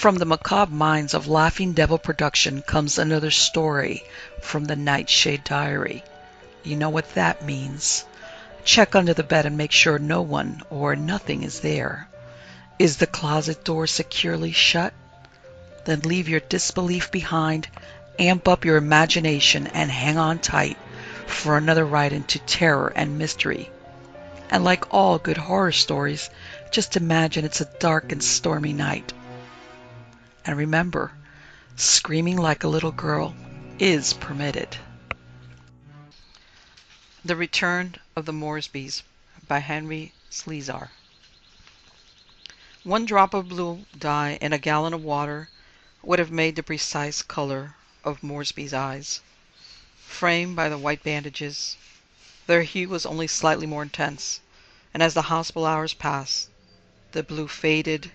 From the macabre minds of Laughing Devil Production comes another story from the Nightshade Diary. You know what that means. Check under the bed and make sure no one or nothing is there. Is the closet door securely shut? Then leave your disbelief behind, amp up your imagination, and hang on tight for another ride into terror and mystery. And like all good horror stories, just imagine it's a dark and stormy night. And remember, screaming like a little girl is permitted. The Return of the Morsebys by Henry Slesar. One drop of blue dye in a gallon of water would have made the precise color of Morsby's eyes. Framed by the white bandages, their hue was only slightly more intense, and as the hospital hours passed, the blue faded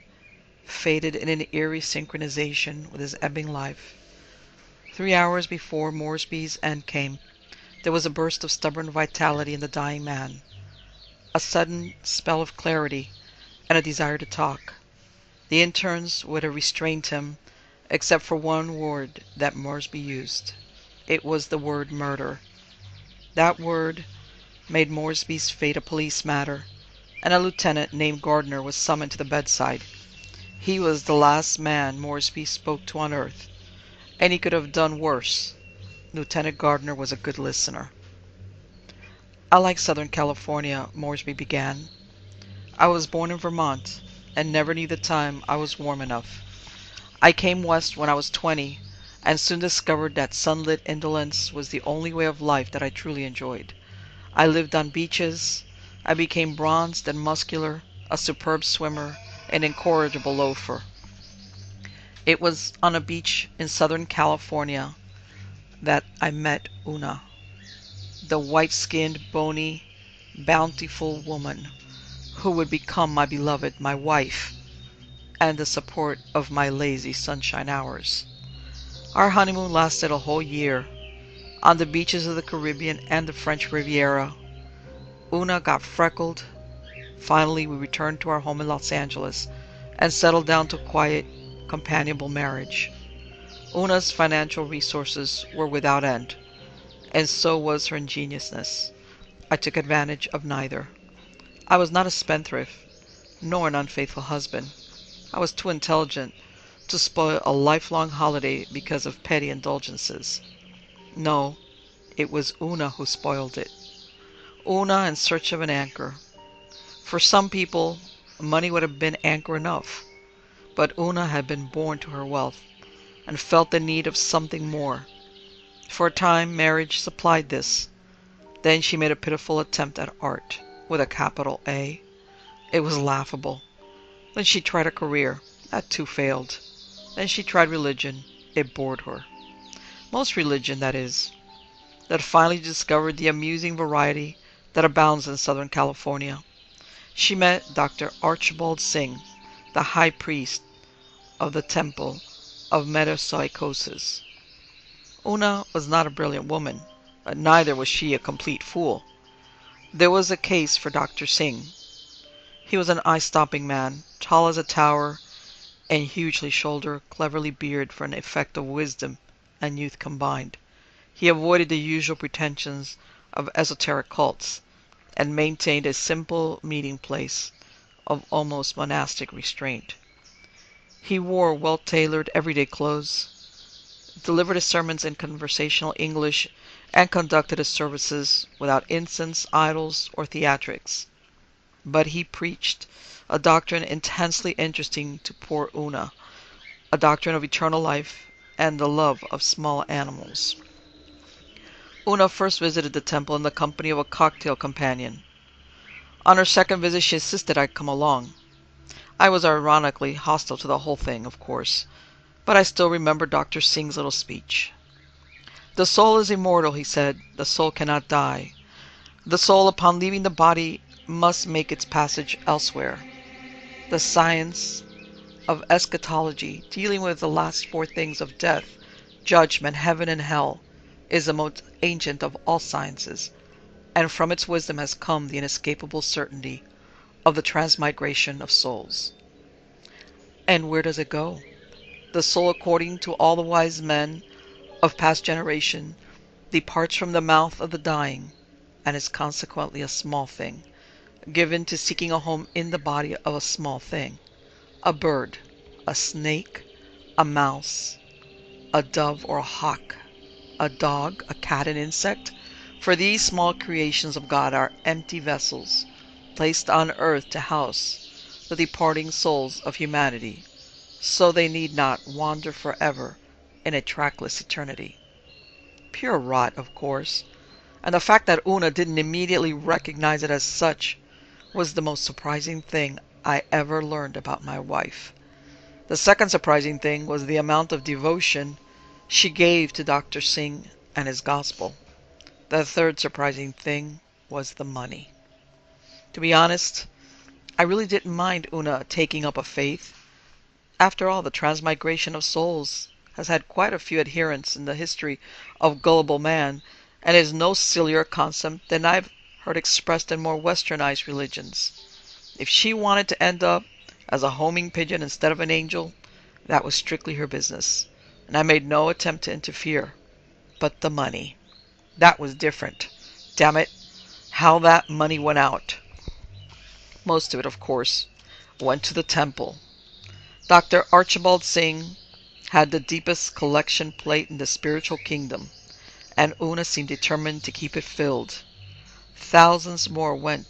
in an eerie synchronization with his ebbing life. 3 hours before Morsby's end came, there was a burst of stubborn vitality in the dying man, a sudden spell of clarity, and a desire to talk. The interns would have restrained him, except for one word that Morsby used. It was the word murder. That word made Morsby's fate a police matter, and a lieutenant named Gardner was summoned to the bedside. He was the last man Morsby spoke to on earth, and he could have done worse. Lieutenant Gardner was a good listener. "I like Southern California," Morsby began. "I was born in Vermont, and never knew the time I was warm enough. I came west when I was 20, and soon discovered that sunlit indolence was the only way of life that I truly enjoyed. I lived on beaches. I became bronzed and muscular, a superb swimmer, an incorrigible loafer. It was on a beach in Southern California that I met Una, the white-skinned, bony, bountiful woman who would become my beloved, my wife, and the support of my lazy sunshine hours. Our honeymoon lasted a whole year, on the beaches of the Caribbean and the French Riviera. Una got freckled. Finally, we returned to our home in Los Angeles and settled down to quiet, companionable marriage. Una's financial resources were without end, and so was her ingenuousness. I took advantage of neither. I was not a spendthrift, nor an unfaithful husband. I was too intelligent to spoil a lifelong holiday because of petty indulgences. No, it was Una who spoiled it. Una in search of an anchor. For some people, money would have been anchor enough, but Una had been born to her wealth, and felt the need of something more. For a time, marriage supplied this. Then she made a pitiful attempt at art, with a capital A. It was laughable. Then she tried a career. That too failed. Then she tried religion. It bored her. Most religion, that is. That finally discovered the amusing variety that abounds in Southern California. She met Dr. Archibald Singh, the high priest of the temple of metempsychosis. Una was not a brilliant woman, but neither was she a complete fool. There was a case for Dr. Singh. He was an eye-stopping man, tall as a tower, and hugely shouldered, cleverly bearded for an effect of wisdom and youth combined. He avoided the usual pretensions of esoteric cults, and maintained a simple meeting place of almost monastic restraint. He wore well-tailored everyday clothes, delivered his sermons in conversational English, and conducted his services without incense, idols, or theatrics. But he preached a doctrine intensely interesting to poor Una, a doctrine of eternal life and the love of small animals. Una first visited the temple in the company of a cocktail companion. On her second visit she insisted I come along. I was ironically hostile to the whole thing, of course, but I still remember Dr. Singh's little speech. "The soul is immortal," he said. "The soul cannot die. The soul, upon leaving the body, must make its passage elsewhere. The science of eschatology, dealing with the last four things of death, judgment, heaven, and hell, is the most ancient of all sciences, and from its wisdom has come the inescapable certainty of the transmigration of souls." "And where does it go?" the soul, according to all the wise men of past generation, departs from the mouth of the dying, and is consequently a small thing, given to seeking a home in the body of a small thing, a bird, a snake, a mouse, a dove or a hawk, a dog, a cat, an insect. For these small creations of God are empty vessels, placed on earth to house the departing souls of humanity, so they need not wander forever in a trackless eternity. Pure rot, of course, and the fact that Una didn't immediately recognize it as such was the most surprising thing I ever learned about my wife. The second surprising thing was the amount of devotion she gave to Dr. Singh and his gospel. The third surprising thing was the money. To be honest, I really didn't mind Una taking up a faith. After all, the transmigration of souls has had quite a few adherents in the history of gullible man, and is no sillier concept than I've heard expressed in more westernized religions. If she wanted to end up as a homing pigeon instead of an angel, that was strictly her business, and I made no attempt to interfere. But the money, that was different. Damn it, how that money went out. Most of it, of course, went to the temple. Dr. Archibald Singh had the deepest collection plate in the spiritual kingdom, and Una seemed determined to keep it filled. Thousands more went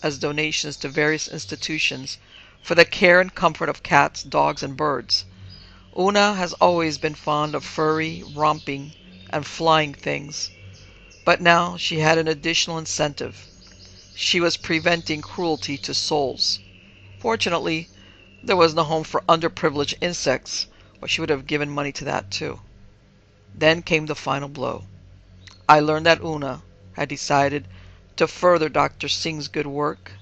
as donations to various institutions for the care and comfort of cats, dogs, and birds. Una has always been fond of furry, romping, and flying things, but now she had an additional incentive. She was preventing cruelty to souls. Fortunately, there was no home for underprivileged insects, or she would have given money to that too. Then came the final blow. I learned that Una had decided to further Dr. Singh's good work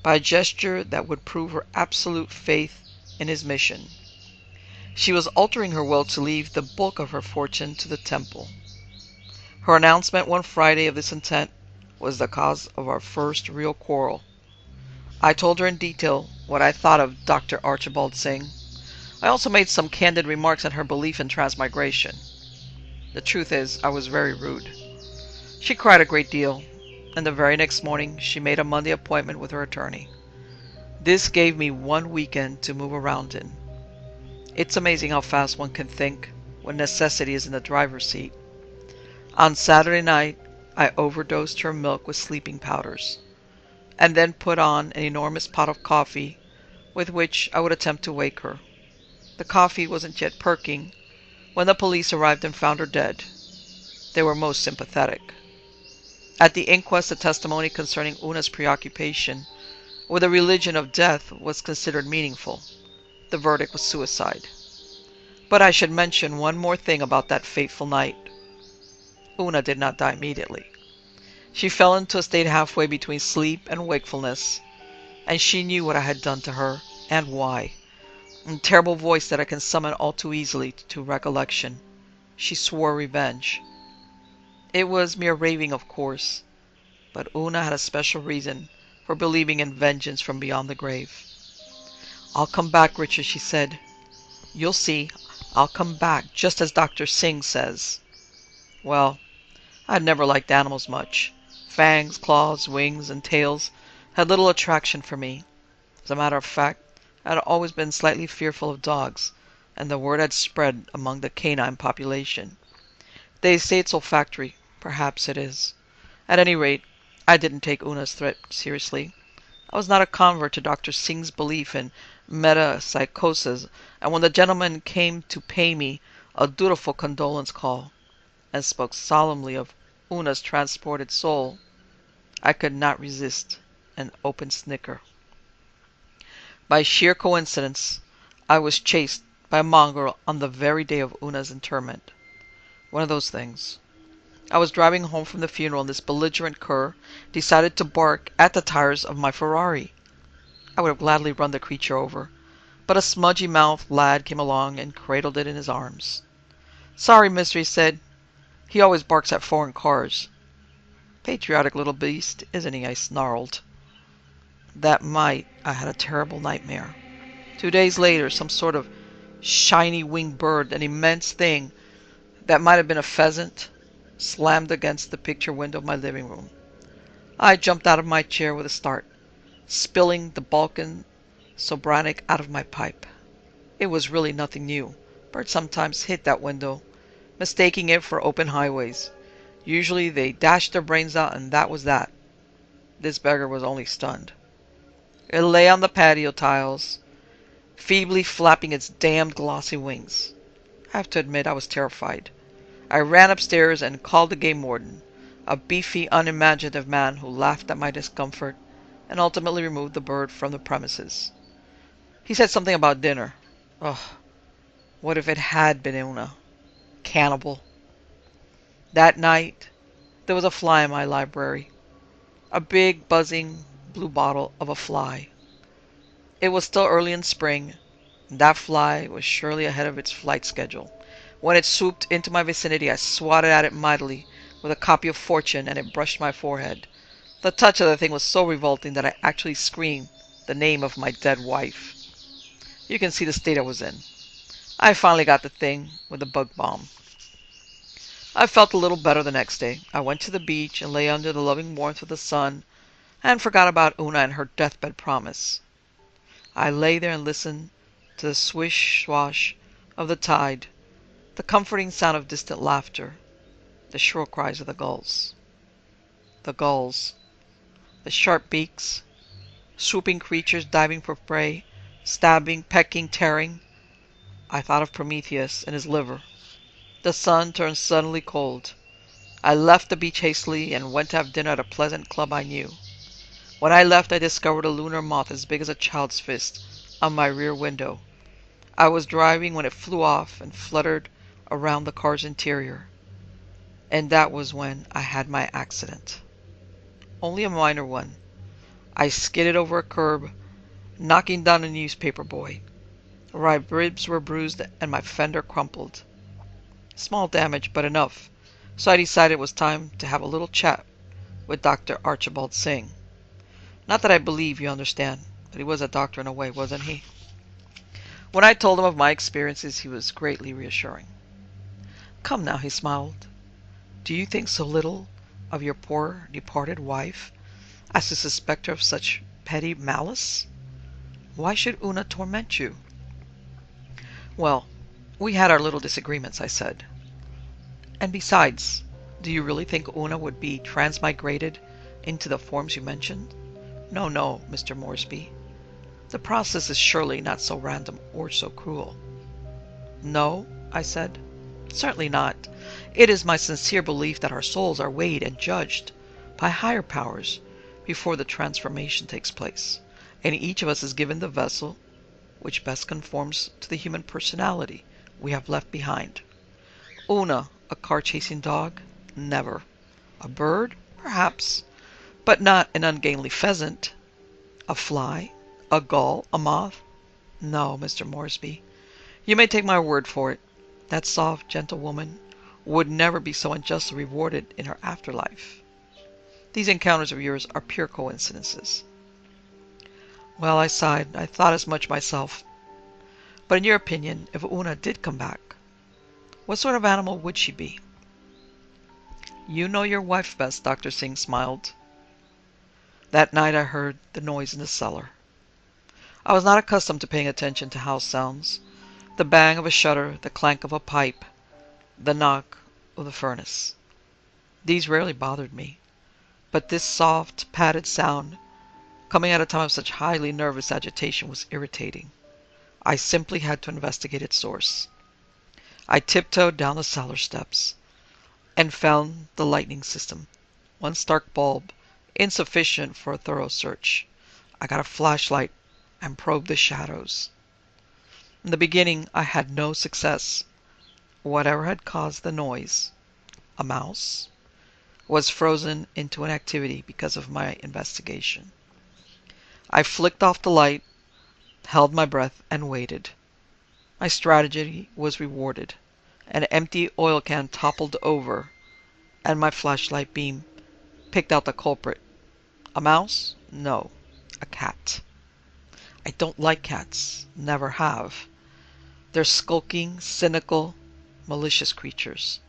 by a gesture that would prove her absolute faith in his mission. She was altering her will to leave the bulk of her fortune to the temple. Her announcement one Friday of this intent was the cause of our first real quarrel. I told her in detail what I thought of Dr. Archibald Singh. I also made some candid remarks on her belief in transmigration. The truth is, I was very rude. She cried a great deal, and the very next morning she made a Monday appointment with her attorney. This gave me one weekend to move around in. It's amazing how fast one can think when necessity is in the driver's seat. On Saturday night, I overdosed her milk with sleeping powders, and then put on an enormous pot of coffee with which I would attempt to wake her. The coffee wasn't yet perking when the police arrived and found her dead. They were most sympathetic. At the inquest, the testimony concerning Una's preoccupation with the religion of death was considered meaningful. The verdict was suicide. But I should mention one more thing about that fateful night. Una did not die immediately. She fell into a state halfway between sleep and wakefulness, and she knew what I had done to her, and why. In a terrible voice that I can summon all too easily to recollection, she swore revenge. It was mere raving, of course, but Una had a special reason for believing in vengeance from beyond the grave. "I'll come back, Richard," she said. "You'll see, I'll come back, just as Dr. Singh says." Well, I had never liked animals much. Fangs, claws, wings, and tails had little attraction for me. As a matter of fact, I had always been slightly fearful of dogs, and the word had spread among the canine population. They say it's olfactory. Perhaps it is. At any rate, I didn't take Una's threat seriously. I was not a convert to Dr. Singh's belief in metempsychosis, and when the gentleman came to pay me a dutiful condolence call, and spoke solemnly of Una's transported soul, I could not resist an open snicker. By sheer coincidence, I was chased by a mongrel on the very day of Una's interment. One of those things. I was driving home from the funeral, and this belligerent cur decided to bark at the tires of my Ferrari. I would have gladly run the creature over, but a smudgy-mouthed lad came along and cradled it in his arms. "Sorry, mister," he said. "He always barks at foreign cars." "Patriotic little beast, isn't he?" I snarled. That night I had a terrible nightmare. 2 days later, some sort of shiny winged bird, an immense thing that might have been a pheasant, slammed against the picture window of my living room. I jumped out of my chair with a start, spilling the Balkan Sobranic out of my pipe. It was really nothing new. Birds sometimes hit that window, mistaking it for open highways. Usually they dashed their brains out, and that was that. This beggar was only stunned. It lay on the patio tiles, feebly flapping its damned glossy wings. I have to admit I was terrified. I ran upstairs and called the game warden, a beefy, unimaginative man who laughed at my discomfort and ultimately removed the bird from the premises. He said something about dinner. Ugh, what if it had been Una? Cannibal. That night, there was a fly in my library. A big, buzzing blue bottle of a fly. It was still early in spring, and that fly was surely ahead of its flight schedule. When it swooped into my vicinity, I swatted at it mightily with a copy of Fortune, and it brushed my forehead. The touch of the thing was so revolting that I actually screamed the name of my dead wife. You can see the state I was in. I finally got the thing with the bug bomb. I felt a little better the next day. I went to the beach and lay under the loving warmth of the sun and forgot about Una and her deathbed promise. I lay there and listened to the swish-swash of the tide, the comforting sound of distant laughter, the shrill cries of the gulls. The gulls. The sharp beaks, swooping creatures diving for prey, stabbing, pecking, tearing. I thought of Prometheus and his liver. The sun turned suddenly cold. I left the beach hastily and went to have dinner at a pleasant club I knew. When I left, I discovered a lunar moth as big as a child's fist on my rear window. I was driving when it flew off and fluttered around the car's interior. And that was when I had my accident. Only a minor one. I skidded over a curb, knocking down a newspaper boy. My ribs were bruised and my fender crumpled. Small damage, but enough, so I decided it was time to have a little chat with Dr. Archibald Singh. Not that I believe, you understand, but he was a doctor in a way, wasn't he? When I told him of my experiences, he was greatly reassuring. Come now, he smiled. Do you think so little of your poor departed wife as to suspect her of such petty malice? Why should Una torment you? Well, we had our little disagreements, I said. And besides, do you really think Una would be transmigrated into the forms you mentioned? No, no, Mr. Moresby. The process is surely not so random or so cruel. No, I said. Certainly not. It is my sincere belief that our souls are weighed and judged by higher powers before the transformation takes place, and each of us is given the vessel which best conforms to the human personality we have left behind. Una, a car-chasing dog? Never. A bird? Perhaps. But not an ungainly pheasant. A fly? A gull? A moth? No, Mr. Moresby. You may take my word for it. That soft, gentle woman would never be so unjustly rewarded in her afterlife. These encounters of yours are pure coincidences. Well, I sighed. I thought as much myself. But in your opinion, if Una did come back, what sort of animal would she be? You know your wife best, Dr. Singh smiled. That night I heard the noise in the cellar. I was not accustomed to paying attention to house sounds. The bang of a shutter, the clank of a pipe, the knock of the furnace. These rarely bothered me. But this soft, padded sound, coming at a time of such highly nervous agitation, was irritating. I simply had to investigate its source. I tiptoed down the cellar steps and found the lighting system. One stark bulb, insufficient for a thorough search. I got a flashlight and probed the shadows. In the beginning, I had no success. Whatever had caused the noise, a mouse, was frozen into inactivity because of my investigation. I flicked off the light, held my breath, and waited. My strategy was rewarded. An empty oil can toppled over, and my flashlight beam picked out the culprit. A mouse? No, a cat. I don't like cats. Never have. They're skulking, cynical, malicious creatures.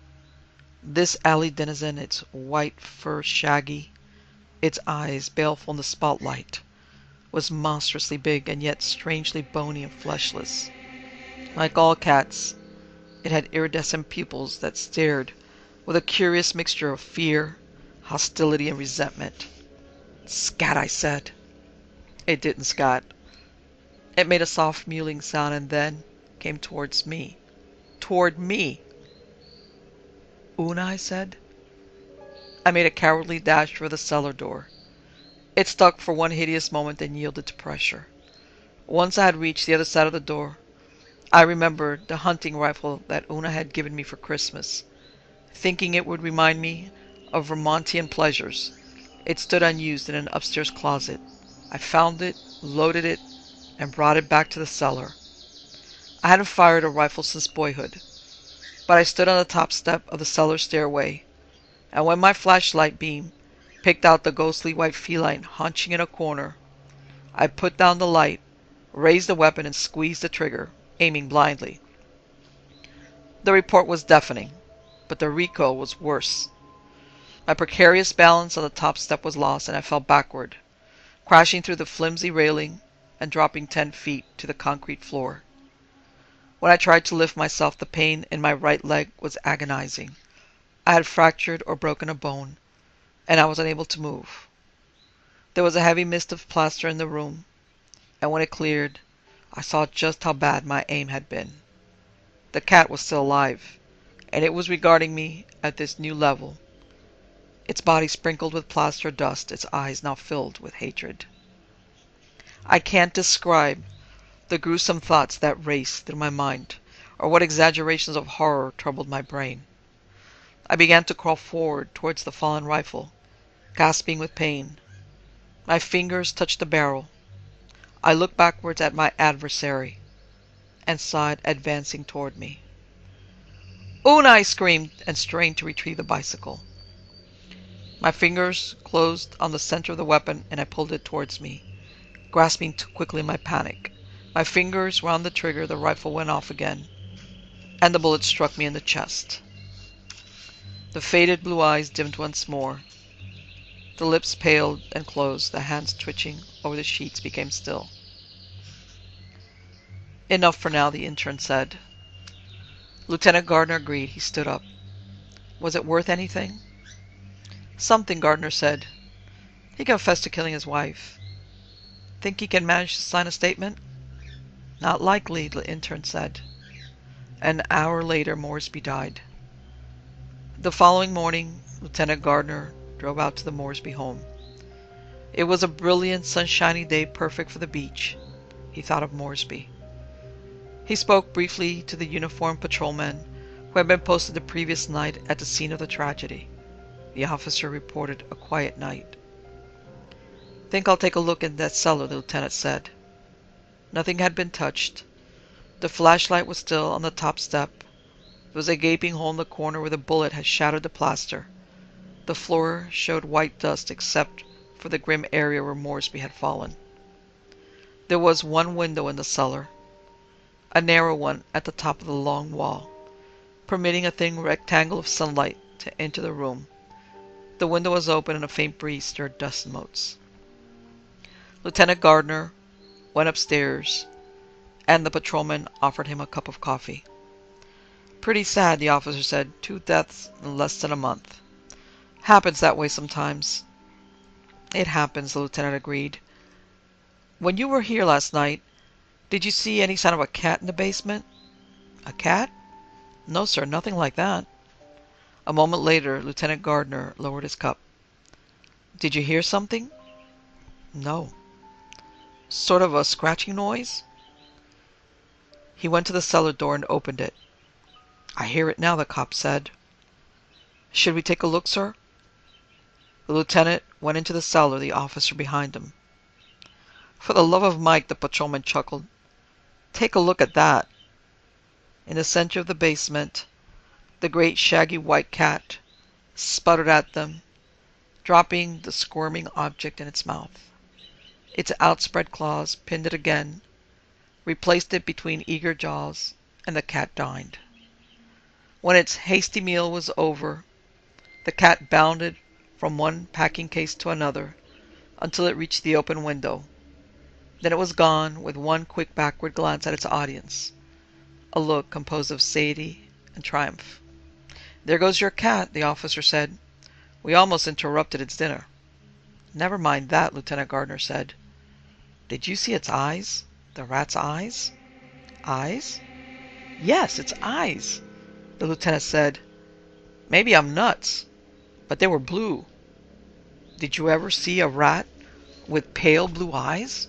This alley denizen, its white fur shaggy, its eyes baleful in the spotlight, was monstrously big and yet strangely bony and fleshless. Like all cats, it had iridescent pupils that stared with a curious mixture of fear, hostility, and resentment. "Scat," I said. It didn't scat. It made a soft mewling sound and then came towards me. Toward me! "Una," I said. I made a cowardly dash for the cellar door. It stuck for one hideous moment, then yielded to pressure. Once I had reached the other side of the door, I remembered the hunting rifle that Una had given me for Christmas. Thinking it would remind me of Vermontian pleasures, it stood unused in an upstairs closet. I found it, loaded it, and brought it back to the cellar. I hadn't fired a rifle since boyhood, but I stood on the top step of the cellar stairway, and when my flashlight beam picked out the ghostly white feline hunching in a corner, I put down the light, raised the weapon, and squeezed the trigger, aiming blindly. The report was deafening, but the recoil was worse. My precarious balance on the top step was lost, and I fell backward, crashing through the flimsy railing and dropping 10 feet to the concrete floor. When I tried to lift myself, the pain in my right leg was agonizing. I had fractured or broken a bone, and I was unable to move. There was a heavy mist of plaster in the room, and when it cleared, I saw just how bad my aim had been. The cat was still alive, and it was regarding me at this new level, its body sprinkled with plaster dust, its eyes now filled with hatred. I can't describe the gruesome thoughts that raced through my mind, or what exaggerations of horror troubled my brain. I began to crawl forward towards the fallen rifle, gasping with pain. My fingers touched the barrel. I looked backwards at my adversary, and saw it advancing toward me. "Una!" I screamed, and strained to retrieve the bicycle. My fingers closed on the center of the weapon, and I pulled it towards me, grasping too quickly in my panic. My fingers were on the trigger, the rifle went off again, and the bullet struck me in the chest. The faded blue eyes dimmed once more. The lips paled and closed, the hands twitching over the sheets became still. "Enough for now," the intern said. Lieutenant Gardner agreed. He stood up. "Was it worth anything?" "Something," Gardner said. "He confessed to killing his wife. Think he can manage to sign a statement?" "Not likely," the intern said. An hour later, Moresby died. The following morning, Lieutenant Gardner drove out to the Moresby home. It was a brilliant, sunshiny day, perfect for the beach. He thought of Moresby. He spoke briefly to the uniformed patrolman who had been posted the previous night at the scene of the tragedy. The officer reported a quiet night. "Think I'll take a look in that cellar," the lieutenant said. Nothing had been touched. The flashlight was still on the top step. There was a gaping hole in the corner where the bullet had shattered the plaster. The floor showed white dust except for the grim area where Moresby had fallen. There was one window in the cellar, a narrow one at the top of the long wall, permitting a thin rectangle of sunlight to enter the room. The window was open and a faint breeze stirred dust motes. Lieutenant Gardner went upstairs, and the patrolman offered him a cup of coffee. "Pretty sad," the officer said. "2 deaths in less than a month. Happens that way sometimes." "It happens," the lieutenant agreed. "When you were here last night, did you see any sign of a cat in the basement?" "A cat? No, sir, nothing like that." A moment later, Lieutenant Gardner lowered his cup. "Did you hear something?" "No." "Sort of a scratching noise?" He went to the cellar door and opened it. "I hear it now," the cop said. "Should we take a look, sir?" The lieutenant went into the cellar, the officer behind him. "For the love of Mike," the patrolman chuckled. "Take a look at that." In the center of the basement, the great shaggy white cat sputtered at them, dropping the squirming object in its mouth. Its outspread claws pinned it again, replaced it between eager jaws, and the cat dined. When its hasty meal was over, the cat bounded from one packing case to another until it reached the open window. Then it was gone, with one quick backward glance at its audience, a look composed of satiety and triumph. "There goes your cat," the officer said. "We almost interrupted its dinner." "Never mind that," Lieutenant Gardner said. "Did you see its eyes? The rat's eyes?" "Eyes?" "Yes, its eyes," the lieutenant said. "Maybe I'm nuts, but they were blue. Did you ever see a rat with pale blue eyes?"